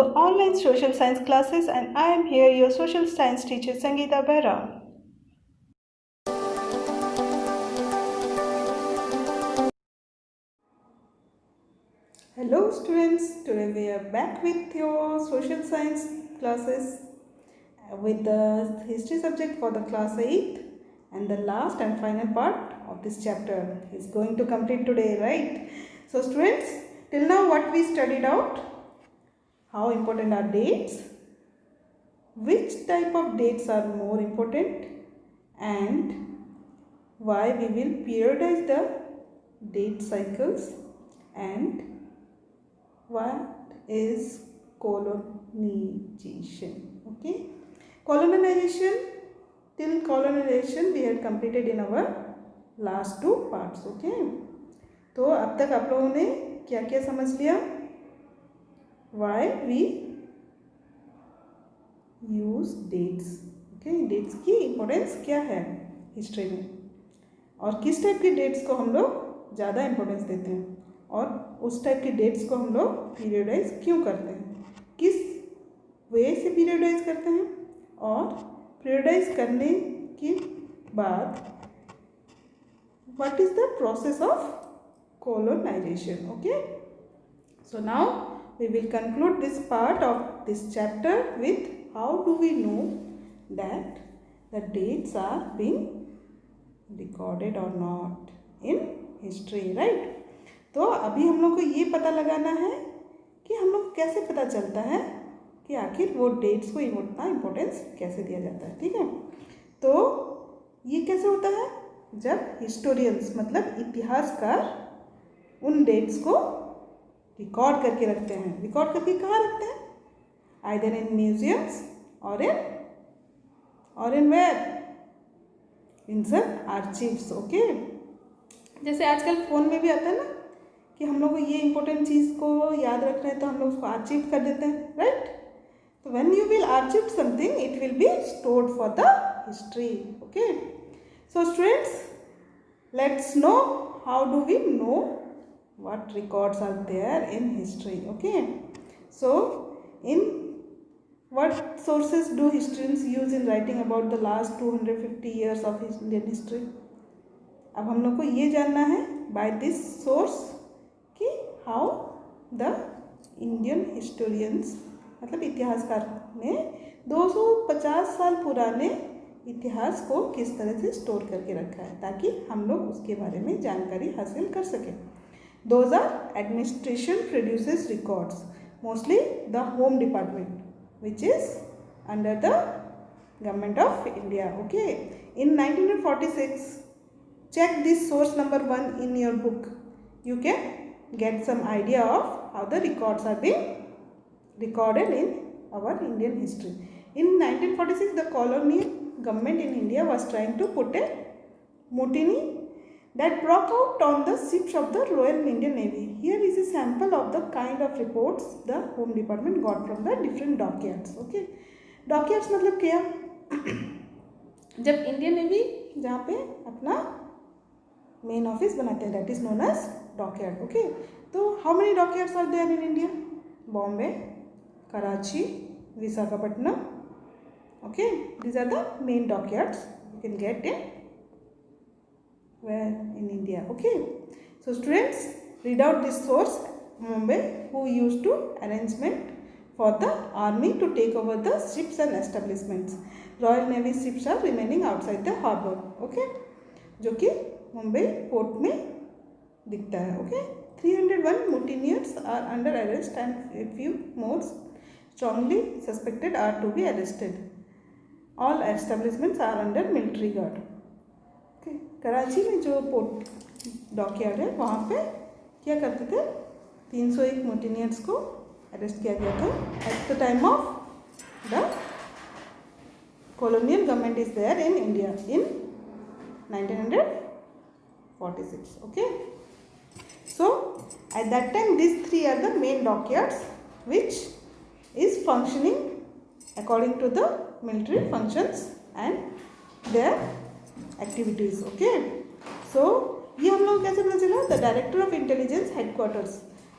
online social science classes, and I am here, your social science teacher Sangeeta Behra. Hello students, today we are back with your social science classes with the history subject for the class 8th, and the last and final part of this chapter is going to complete today, right? So students, till now what we studied out, how important are dates, which type of dates are more important, and why we will periodize the date cycles, and what is colonization. Okay, colonization, till colonization we had completed in our last two parts. Okay, तो अब तक आप लोगों ने क्या क्या समझ लिया? Why we use dates. Okay, dates की इम्पोर्टेंस क्या है हिस्ट्री में, और किस टाइप के डेट्स को हम लोग ज़्यादा इम्पोर्टेंस देते हैं, और उस टाइप के डेट्स को हम लोग पीरियडाइज क्यों करते हैं, किस वे से पीरियडाइज करते हैं, और पीरियडाइज करने के बाद what is the process of colonization. Okay, so now we will conclude this part of this chapter with how do we know that the dates are being recorded or not in history, right? तो अभी हम लोग को ये पता लगाना है कि हम लोग कैसे पता चलता है कि आखिर वो डेट्स को इतना इम्पोर्टेंस कैसे दिया जाता है. ठीक है, तो ये कैसे होता है जब हिस्टोरियंस मतलब इतिहासकार उन डेट्स को रिकॉर्ड करके रखते हैं. रिकॉर्ड करके कहाँ रखते हैं? आइदर इन म्यूजियम्स और इन वेयर, इन सब आर्चिव्स. ओके, जैसे आजकल फ़ोन में भी आता है ना कि हम लोग को ये इंपॉर्टेंट चीज़ को याद रखना है तो हम लोग उसको आर्चिव कर देते हैं, राइट? तो when you will archive something it will be stored for the history. Okay, so students, let's know how do we know what records are there in history. Okay, so in what sources do historians use in writing about the last 250 years of Indian history? अब हम लोग को ये जानना है by this source कि how the Indian historians मतलब इतिहासकार ने 250 साल पुराने इतिहास को किस तरह से स्टोर करके रखा है ताकि हम लोग उसके बारे में जानकारी हासिल कर सकें. Those are administration produces records, mostly the home department, which is under the government of India. Okay, in 1946, check this source number 1 in your book. You can get some idea of how the records are being recorded in our Indian history. In 1946, the colonial government in India was trying to put a mutiny that broke out on the ships of the Royal Indian Navy. Here is a sample of the kind of reports the Home Department got from the different dockyards. Okay, dockyards मतलब क्या? जब Indian navy जहाँ पे अपना main office बनाते हैं, that is known as dockyard. Okay, तो how many dockyards are there in India? Bombay, Karachi, Visakhapatnam. Okay, these are the main dockyards you can get in where in India. Okay, so students, read out this source Mumbai who used to arrangement for the army to take over the ships and establishments. Royal Navy ships are remaining outside the harbor. Okay, जो कि Mumbai port में दिखता है. Okay, 301 mutineers are under arrest and a few more strongly suspected are to be arrested. All establishments are under military guard. Karachi में जो port dockyard है वहाँ पे क्या करते थे, 301 मोटिनियर्स को अरेस्ट किया गया था eight the time of the colonial government is there in India in 1946. Okay, so at that time these three are the main dockyards which is functioning according to the military functions and their activities. Okay, so ये हम लोग कैसे पता चला? The director of intelligence headquarters,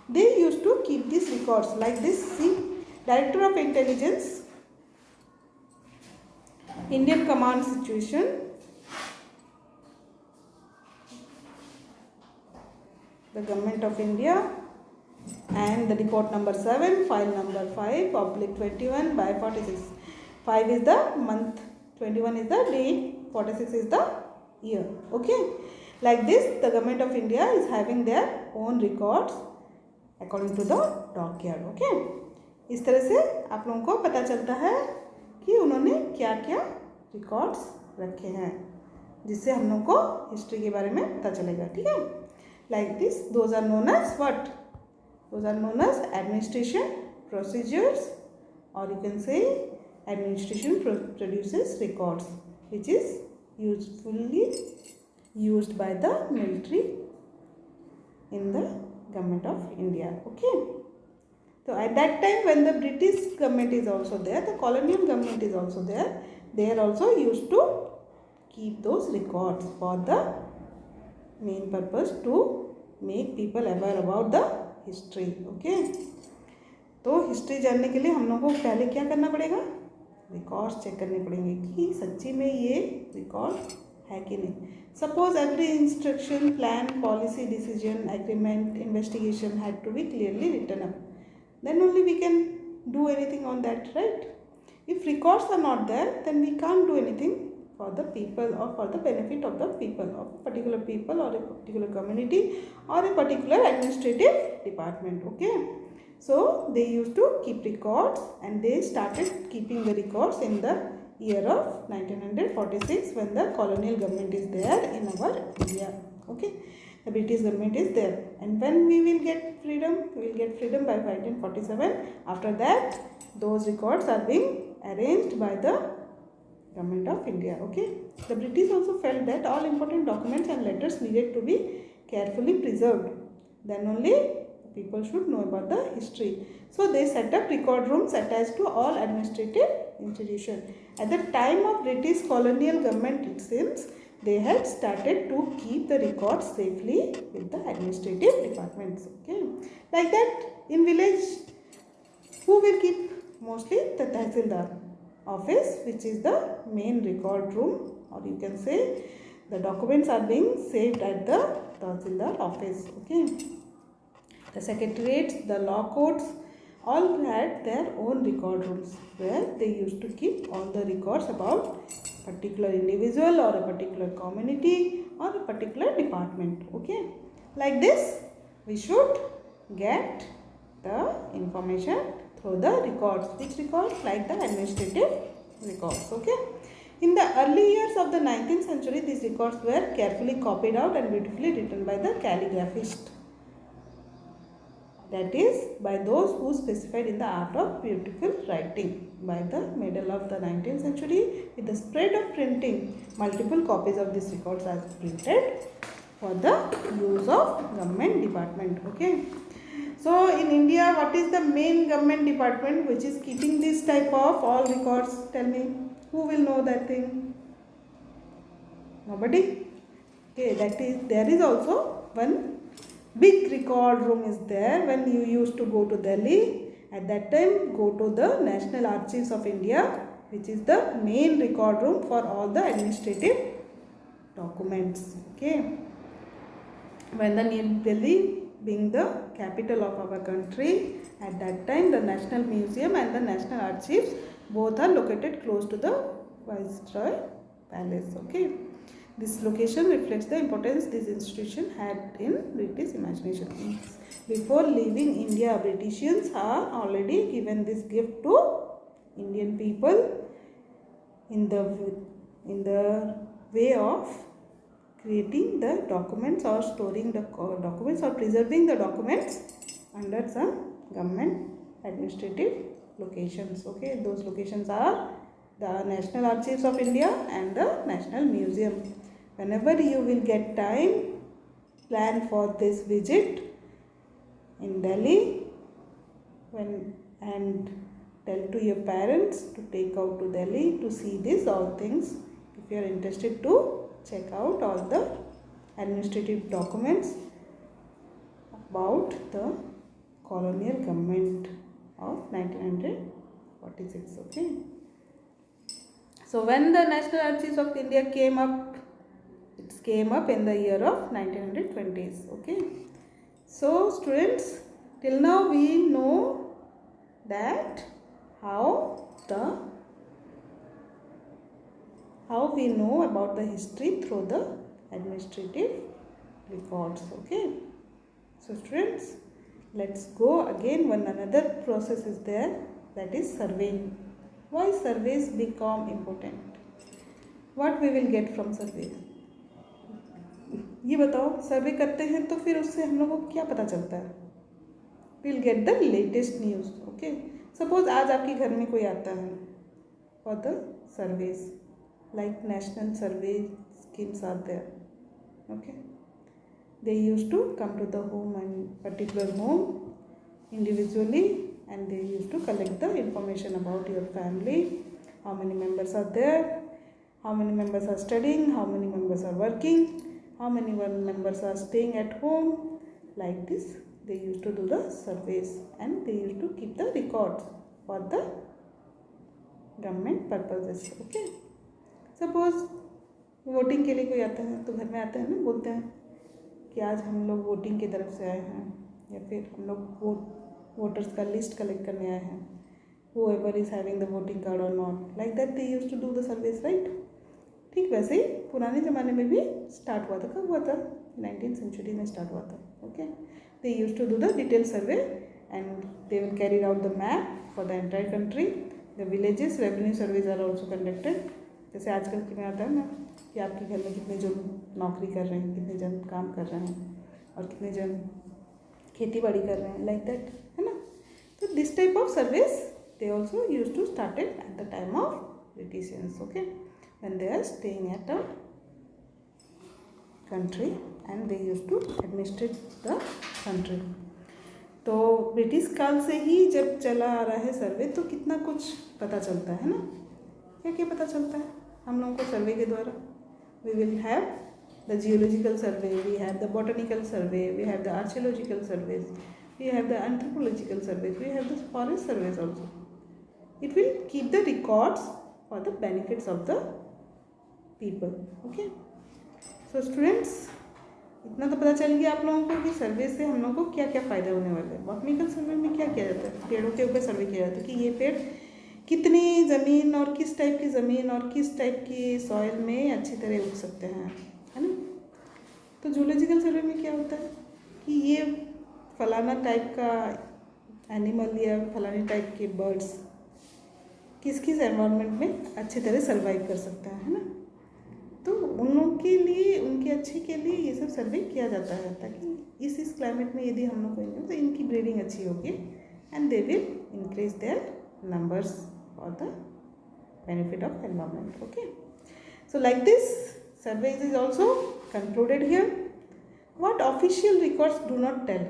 they used to keep these records like this. See, Director of Intelligence, Indian Command Situation, the Government of India, and the report number 7, file number 5/21 by 46. 5 is the month, 21 is the date, 46 is the year. Okay, like this the Government of India is having their own records according to the dockyard. Okay, इस तरह से आप लोगों को पता चलता है कि उन्होंने क्या क्या रिकॉर्ड्स रखे हैं, जिससे हम लोग को हिस्ट्री के बारे में पता चलेगा. ठीक है, like this those are known as what, those are known as administration procedures, और you can say administration produces records which is usefully used by the military in the Government of India. Okay, so at that time when the British government is also there, the colonial government is also there, they are also used to keep those records for the main purpose to make people aware about the history. Okay, तो history जानने के लिए हम लोगों को पहले क्या करना पड़ेगा, रिकॉर्ड्स चेक करने पड़ेंगे कि सच्ची में ये रिकॉर्ड है कि नहीं. Suppose every instruction, plan, policy, decision, agreement, investigation had to be clearly written up, then only we can do anything on that, right. If records are not there then we can't do anything for the people और for the benefit of the people, of a particular people और a particular community or a particular administrative department. Okay, so they used to keep records and they started keeping the records in the year of 1946 when the colonial government is there in our India. Okay, the British government is there, and when we will get freedom, we will get freedom by 1947. After that those records are being arranged by the Government of India. Okay, the British also felt that all important documents and letters needed to be carefully preserved, then only people should know about the history. So they set up record rooms attached to all administrative institutions. At the time of British colonial government, it seems they had started to keep the records safely with the administrative departments. Okay, like that in village, who will keep? Mostly the Tahsildar office, which is the main record room, or you can say the documents are being saved at the Tahsildar office. Okay, the secretariats, the law courts, all had their own record rooms where they used to keep all the records about particular individual or a particular community or a particular department. Okay, like this we should get the information through the records. Which records? Like the administrative records. Okay, in the early years of the 19th century, these records were carefully copied out and beautifully written by the calligraphist, that is by those who specified in the art of beautiful writing. By the middle of the 19th century, with the spread of printing, multiple copies of these records are printed for the use of government department. Okay, so in India, what is the main government department which is keeping this type of all records? Tell me, who will know that thing? Nobody? Okay, that is, there is also one big record room is there. When you used to go to Delhi, at that time go to the National Archives of India, which is the main record room for all the administrative documents. Okay, when the New Delhi being the capital of our country, at that time the National Museum and the National Archives both are located close to the Viceroy Palace. Okay, this location reflects the importance this institution had in British imagination. Before leaving India, Britishers are already given this gift to Indian people in the way of creating the documents or storing the documents or preserving the documents under some government administrative locations. Okay, those locations are the National Archives of India and the National Museum. Whenever you will get time, plan for this visit in Delhi and tell to your parents to take out to Delhi to see this all things. If you are interested to check out all the administrative documents about the colonial government of 1946. Okay. So when the National Archives of India came up, it came up in the year of 1920s. Okay. So students, till now we know that how we know about the history through the administrative records. Okay. So students, let's go again. One another process is there, that is surveying. Why surveys become important? What we will get from surveys? ये बताओ, सर्वे करते हैं तो फिर उससे हम लोगों को क्या पता चलता है? Will get the latest news. Okay. Suppose आज आपके घर में कोई आता है for the surveys, like national survey schemes are there. Okay. They used to come to the home and particular home individually, and they used to collect the information about your family, how many members are there, how many members are studying, how many members are working, how many members are staying at home. Like this they used to do the surveys, and they used to keep the records for the government purposes. Okay. Suppose voting के लिए कोई आता है तो घर में आते हैं ना, बोलते हैं कि आज हम लोग वोटिंग की तरफ से आए हैं, या फिर हम लोग वोटर्स का लिस्ट कलेक्ट करने आए हैं, whoever is having the voting card or not. Like that they used to do the surveys, right? ठीक वैसे ही पुराने ज़माने में भी स्टार्ट हुआ था. कब हुआ था? 19th century में स्टार्ट हुआ था. Okay. They used to do the detailed survey and they will carry out the map for the entire country. The villages revenue surveys are also conducted. जैसे आजकल की में आता है ना कि आपके घर में कितने जन नौकरी कर रहे हैं, कितने जन काम कर रहे हैं और कितने जन खेती बाड़ी कर रहे हैं, लाइक दैट, है ना. तो this type of service they also use to started at the time of Britishians. Okay. When they are staying at a country and they use to administrate the country. तो British काल से ही जब चला आ रहा है सर्वे, तो कितना कुछ पता चलता है ना. क्या क्या पता चलता है हम लोगों को सर्वे के द्वारा? We will have the geological survey, we have the botanical survey, we have the archaeological surveys, we have the anthropological surveys, we have the forest surveys also. It will keep the records for the benefits of the people. Okay. So students, इतना तो पता चल गया आप लोगों को कि सर्वे से हम लोगों को क्या क्या फ़ायदा होने वाला है. बॉटनिकल सर्वे में क्या किया जाता है? पेड़ों के ऊपर सर्वे किया जाता है कि ये पेड़ कितनी ज़मीन और किस टाइप की ज़मीन और किस टाइप की सॉइल में अच्छी तरह उग सकते हैं, है ना. तो जूलॉजिकल सर्वे में क्या होता है कि ये फलाना टाइप का एनिमल या फलानी टाइप के बर्ड्स किस किस एनवायरनमेंट में अच्छी तरह सर्वाइव कर सकते हैं, है ना. तो उन लोगों के लिए, उनके अच्छे के लिए ये सब सर्वे किया जाता है, ताकि इस क्लाइमेट में यदि हम लोग को तो इनकी ब्रीडिंग अच्छी होगी and they will increase their numbers for the benefit of environment. Okay. So like this, surveys is also concluded here. What official records do not tell?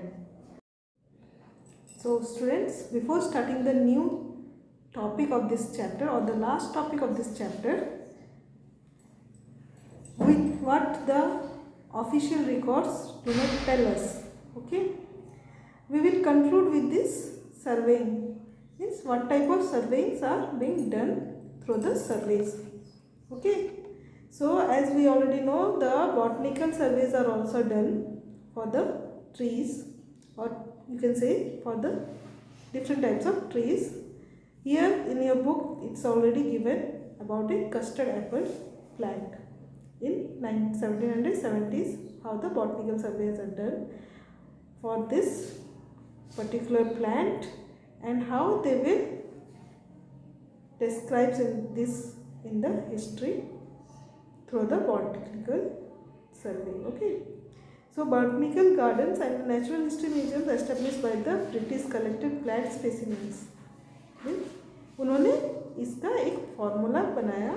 So students, before starting the new topic of this chapter or the last topic of this chapter, with what the official records do not tell us. Okay. We will conclude with this surveying. Means what type of surveys are being done through the surveys. Okay. So as we already know, the botanical surveys are also done for the trees, or you can say for the different types of trees. Here in your book it's already given about a custard apple plant in 1770s, how the botanical surveys are done for this particular plant and how they will describe in the history through the botanical survey. Okay. So botanical gardens and natural history museums established by the British collected plant specimens. उन्होंने इसका एक formula बनाया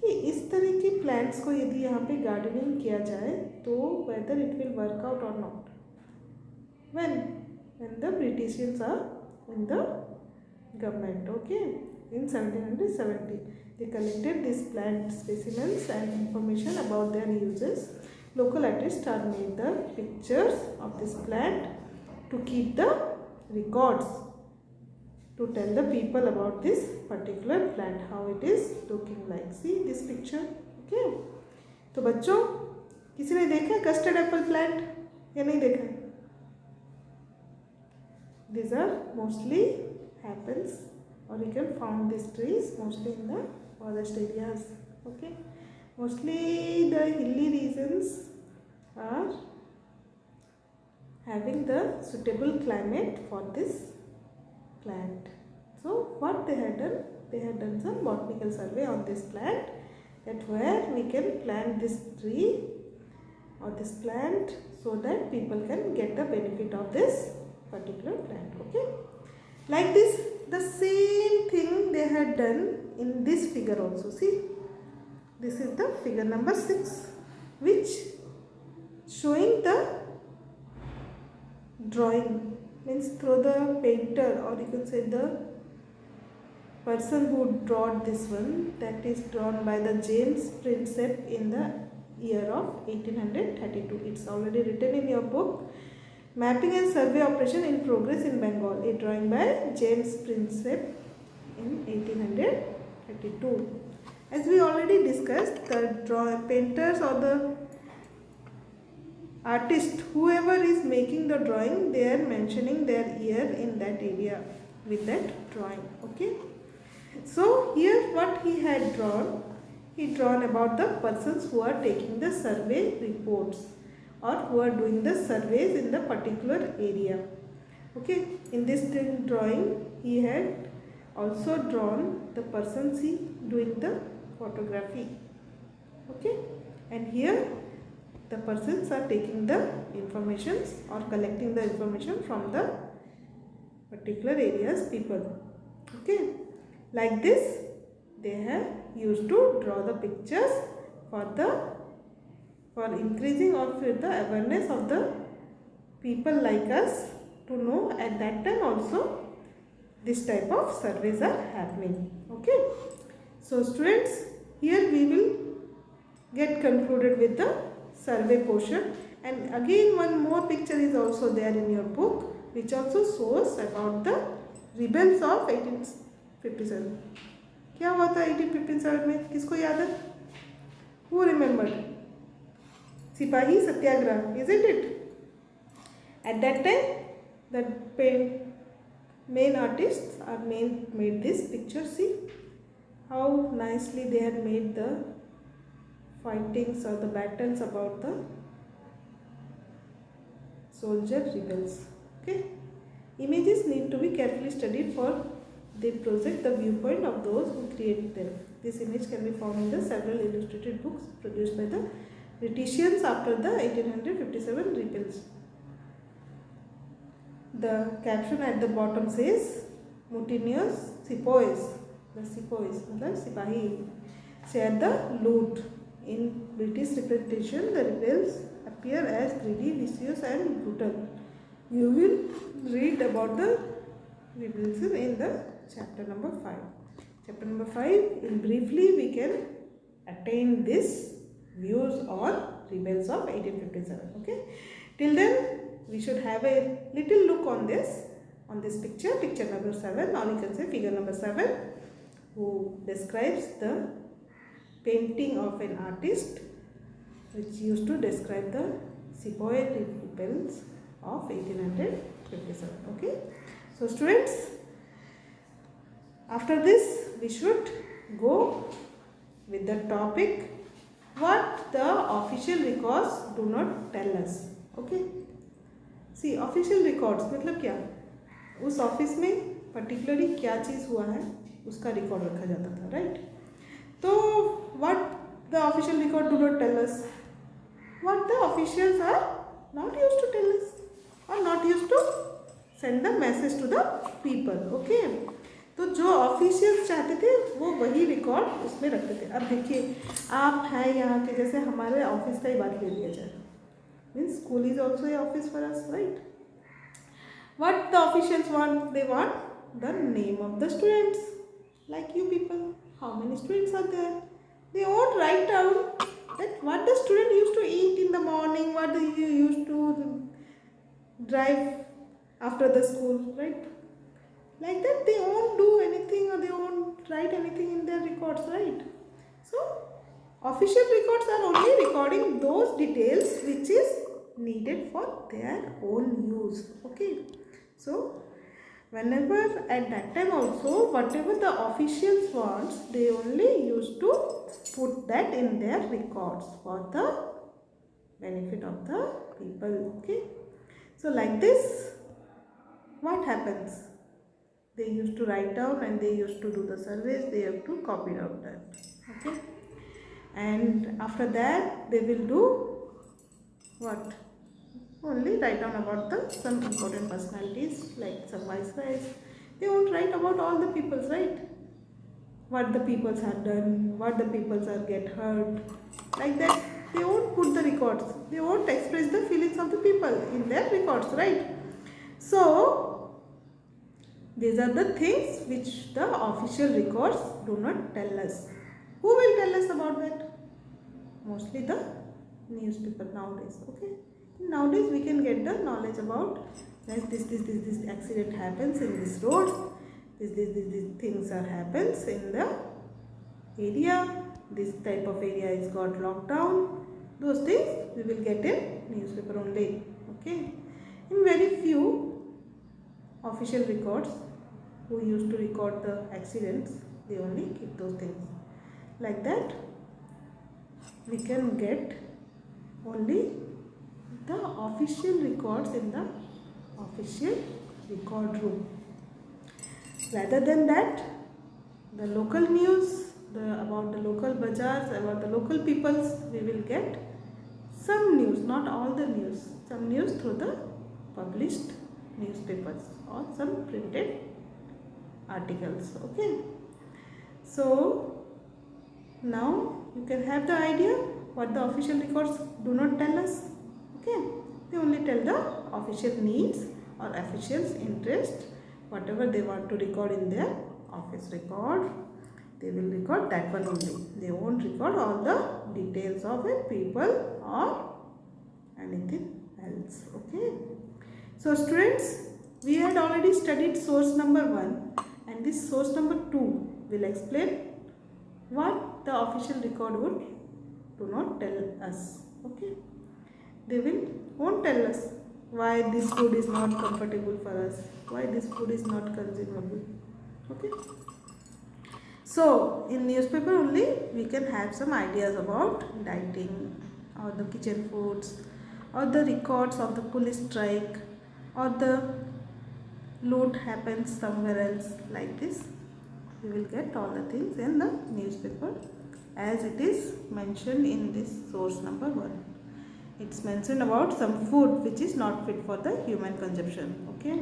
कि इस तरह की plants को यदि यहाँ पे गार्डनिंग किया जाए तो whether it will work out or not. When the Britishers are in the government. Okay. In 1770 they collected these plant specimens and information about their uses. Local artists are made the pictures of this plant to keep the records to tell the people about this particular plant, how it is looking like. See this picture. Okay, तो बच्चों किसी ने देखा custard Apple plant या नहीं देखा? These are mostly happens, or you can find these trees mostly in the forest areas. Okay, mostly the hilly regions are having the suitable climate for this plant. So what they had done some botanical survey on this plant, that where we can plant this tree or this plant so that people can get the benefit of this particular plant. Okay, like this, the same thing they had done in this figure also. See, this is the figure number 6, which showing the drawing, means through the painter, or you can say the person who drawn this one, that is drawn by the James Prinsep in the year of 1832. It's already written in your book, Mapping and Survey Operation in Progress in Bengal, a drawing by James Prinsep in 1832. As we already discussed, the painters or the artist, whoever is making the drawing, they are mentioning their year in that area with that drawing. Okay, so here what he had drawn, he drawn about the persons who are taking the survey reports or who are doing the surveys in the particular area. Okay, in this drawing he had also drawn the persons doing the photography. Okay, and here the persons are taking the informations or collecting the information from the particular areas people. Okay, like this they have used to draw the pictures for increasing or for the awareness of the people like us to know at that time also this type of surveys are happening. Okay, so students, here we will get concluded with the survey portion, and again one more picture is also there in your book, which also shows about the rebels of 1857. क्या हुआ था 1857 में, किसको याद है? Who remembered? सिपाही सत्याग्रह, isn't it? At that time the main artists are made this picture. See how nicely they had made the fightings or the battles about the soldier rebels. Okay, images need to be carefully studied for they project the viewpoint of those who create them. This image can be found in the several illustrated books produced by the Britishers after the 1857 rebels. The caption at the bottom says, "Mutineers, sepoys," the sepoys, the sipahi, share the loot. In British representation, the rebels appear as greedy, vicious and brutal. You will read about the rebels in the chapter number 5. Chapter number 5, in briefly we can attain this views on rebels of 1857. Okay, till then we should have a little look on this picture, picture number 7, or you can say figure number 7, who describes the painting of an artist which used to describe the sepoy rebels of 1857. Okay, so students, after this we should go with the topic what the official records do not tell us. Okay, see, official records मतलब क्या, उस office में particularly क्या चीज़ हुआ है उसका record रखा जाता था, राइट? तो what the official record do not tell us, what the officials are not used to tell us or not used to send the message to the people. Okay, तो जो ऑफिशियल्स चाहते थे वो वही रिकॉर्ड उसमें रखते थे. अब देखिए, आप हैं यहाँ के, जैसे हमारे ऑफिस का ही बात ले लिया जाए, means school is also a office for us, right? What the officials want, they want the name of the students, like you people, how many students are there. They won't write down that what the student used to eat in the morning, what you used to drive after the school, right? Like that, they won't do anything or they won't write anything in their records, right? So official records are only recording those details which is needed for their own use. Okay, so whenever at that time also, whatever the officials wants, they only used to put that in their records for the benefit of the people. Okay, so like this, what happens? They used to write down and they used to do the surveys, they have to copy out that. Okay, and after that they will do what? Only write down about the some important personalities like some viceroys. They won't write about all the peoples, right? What the peoples have done, what the peoples are get hurt, like that. They won't put the records. They won't express the feelings of the people in their records, right? So these are the things which the official records do not tell us. Who will tell us about that? Mostly the newspaper nowadays. Okay. Nowadays we can get the knowledge about this accident happens in this road. This things are happens in the area. This type of area is got locked down. Those things we will get in newspaper only. Okay. In very few official records who used to record the accidents, they only keep those things. Like that, we can get only the official records in the official record room. Rather than that, the local news, about the local bazaars, about the local peoples, we will get some news, not all the news, some news through the published newspapers or some printed articles. Okay, so now you can have the idea what the official records do not tell us. Okay, they only tell the official needs or officials' interest, whatever they want to record in their office record, they will record that one only. They won't record all the details of a people or anything else. Okay, so students, we had already studied source number 1, and this source number 2 will explain what the official record would do not tell us. Okay, they won't tell us why this food is not comfortable for us, why this food is not consumable. Okay, so in newspaper only we can have some ideas about dieting or the kitchen foods or the records of the police strike or the loot happens somewhere else. Like this, we will get all the things in the newspaper as it is mentioned in this source number 1. It's mentioned about some food which is not fit for the human consumption. Okay,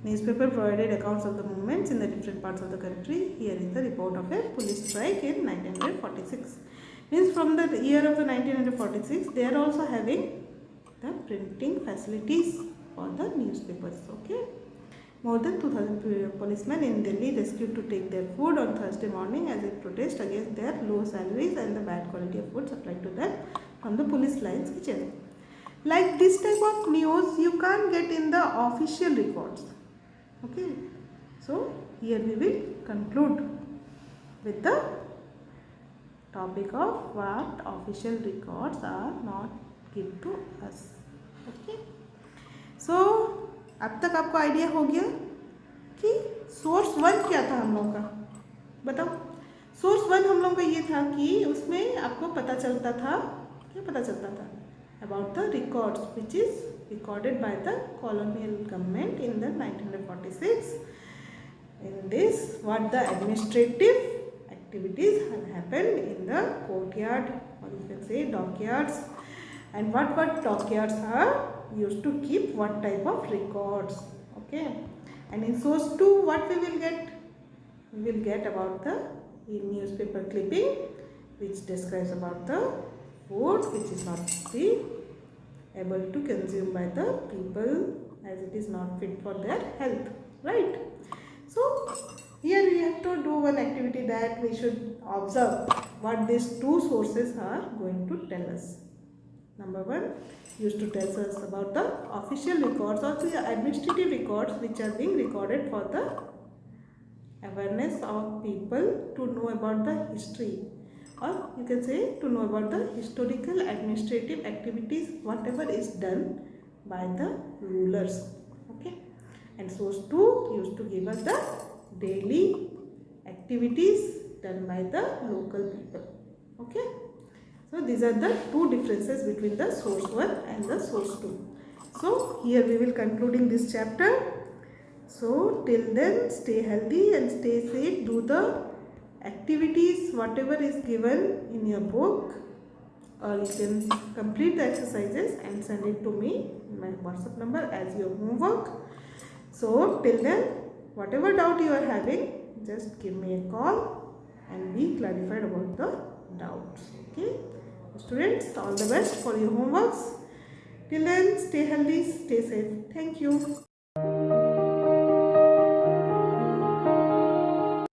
newspaper provided accounts of the movements in the different parts of the country. Here is the report of a police strike in 1946. Means from the year of the 1946, they are also having the printing facilities for the newspapers. Okay, more than 2000 policemen in Delhi rescued to take their food on Thursday morning as a protest against their low salaries and the bad quality of food supplied to them from the police lines kitchen. Like this type of news you can't get in the official records. Okay, so here we will conclude with the topic of what official records are not given to us. Okay, so अब तक आपको idea हो गया कि source 1 क्या था हम लोगों का. बताओ, सोर्स 1 हम लोगों का ये था कि उसमें आपको पता चलता था, क्या पता चलता था, about the records which is recorded by the colonial government in the 1946. In this, what the administrative activities have happened in the courtyard, or you can say dockyards, and what dockyards are used to keep what type of records. Okay, and in source 2 what we will get? We will get about the newspaper clipping which describes about the food which is not be able to consume by the people as it is not fit for their health, right? So here we have to do one activity that we should observe what these two sources are going to tell us. Number 1 used to tell us about the official records or the administrative records which are being recorded for the awareness of people to know about the history, or you can say to know about the historical administrative activities whatever is done by the rulers. Okay, and source 2 used to give us the daily activities done by the local people. Okay, so these are the two differences between the source 1 and the source 2. So here we will concluding this chapter. So till then, stay healthy and stay safe. Do the activities whatever is given in your book, or you can complete the exercises and send it to me in my WhatsApp number as your homework. So till then, whatever doubt you are having, just give me a call and be clarified about the doubts. Okay, students, all the best for your homeworks. Till then, stay healthy, stay safe. Thank you.